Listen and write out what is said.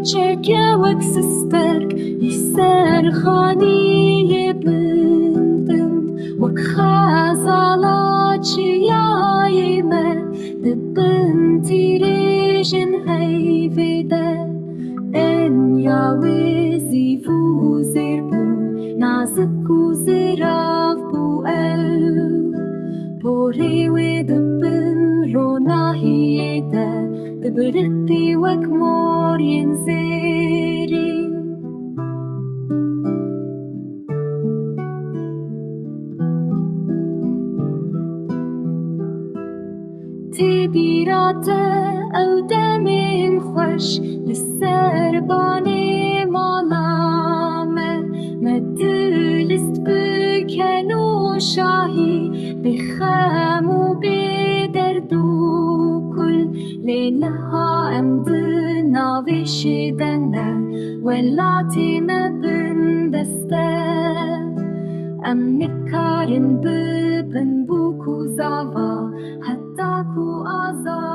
Çekevek sisterk ister khani bindin Wak khazala çiyayime Dibin tirejin heyvede En yawizi vu zirbu Nazik u zirav bu ev Bori we dibin ronahiyede Dibirti wak mor yinzeri تبيراتة أو دمين خوش للسرباني مالامة مدلست بكنو شاهي بخامو بدردو كل ليلها أمدنا بشدنا ولاتنا بندسته أم نكارن ببن بوكو زاوا حتى كو آزار